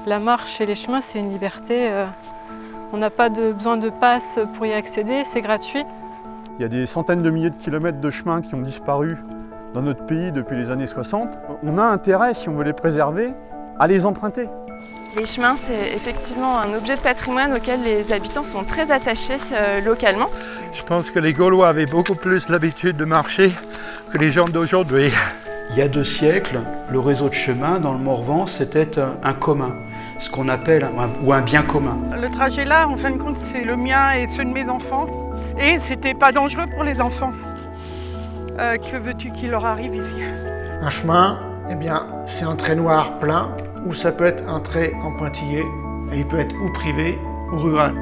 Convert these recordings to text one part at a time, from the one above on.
La marche et les chemins, c'est une liberté. On n'a pas besoin de passe pour y accéder, c'est gratuit. Il y a des centaines de milliers de kilomètres de chemins qui ont disparu dans notre pays depuis les années 60. On a intérêt, si on veut les préserver, à les emprunter. Les chemins, c'est effectivement un objet de patrimoine auquel les habitants sont très attachés localement. Je pense que les Gaulois avaient beaucoup plus l'habitude de marcher que les gens d'aujourd'hui. Il y a 2 siècles, le réseau de chemin dans le Morvan, c'était un commun, ce qu'on appelle un bien commun. Le trajet là, en fin de compte, c'est le mien et ceux de mes enfants. Et c'était pas dangereux pour les enfants. Que veux-tu qu'il leur arrive ici? Un chemin, eh bien, c'est un trait noir plein, ou ça peut être un trait en pointillé, et il peut être ou privé ou rural.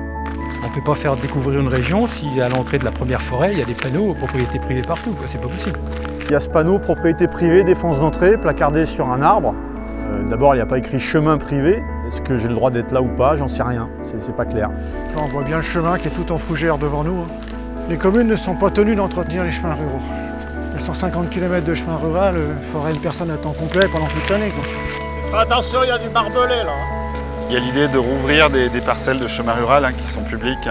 On ne peut pas faire découvrir une région si à l'entrée de la première forêt, il y a des panneaux propriété privée partout, c'est pas possible. Il y a ce panneau propriété privée, défense d'entrée, placardé sur un arbre. D'abord, il n'y a pas écrit chemin privé. Est-ce que j'ai le droit d'être là ou pas? J'en sais rien, c'est pas clair. Là, on voit bien le chemin qui est tout en fougère devant nous. Les communes ne sont pas tenues d'entretenir les chemins ruraux. Les 150 km de chemin rural, il faudrait une personne à temps complet pendant toute l'année. Attention, il y a du barbelé là. Il y a l'idée de rouvrir des parcelles de chemin rural qui sont publiques,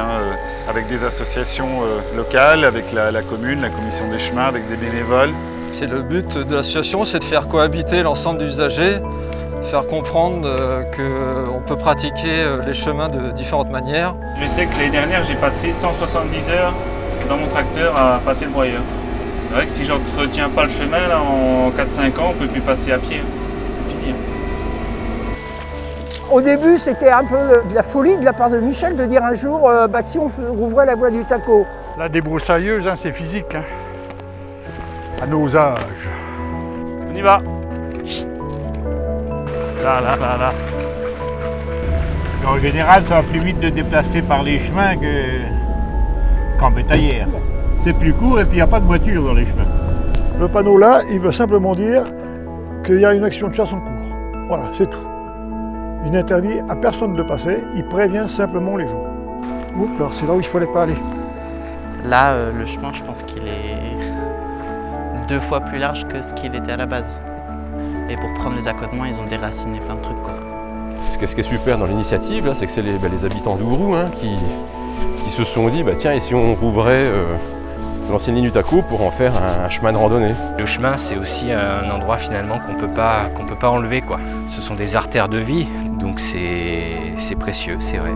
avec des associations locales, avec la commune, la commission des chemins, avec des bénévoles. C'est le but de l'association, c'est de faire cohabiter l'ensemble des usagers, de faire comprendre qu'on peut pratiquer les chemins de différentes manières. Je sais que l'année dernière, j'ai passé 170 heures dans mon tracteur à passer le broyeur. C'est vrai que si j'entretiens pas le chemin, là, en 4-5 ans, on ne peut plus passer à pied. C'est fini. Au début, c'était un peu de la folie de la part de Michel de dire un jour si on rouvrait la voie du Taco. La débroussailleuse, c'est physique. À nos âges. On y va. Là. En général, ça va plus vite de déplacer par les chemins qu'en bétaillère. C'est plus court et puis il n'y a pas de voiture dans les chemins. Le panneau là, il veut simplement dire qu'il y a une action de chasse en cours. Voilà, c'est tout. Il n'interdit à personne de passer, il prévient simplement les gens. Oups, alors c'est là où il ne fallait pas aller. Là, le chemin, je pense qu'il est 2 fois plus large que ce qu'il était à la base. Et pour prendre les accotements, ils ont déraciné plein de trucs, quoi. Ce qui est super dans l'initiative, c'est que c'est les habitants d'Ourou qui se sont dit, tiens, et si on rouvrait l'ancienne ligne du Taco pour en faire un chemin de randonnée. Le chemin, c'est aussi un endroit finalement qu'on peut pas enlever, quoi. Ce sont des artères de vie, donc c'est précieux, c'est vrai.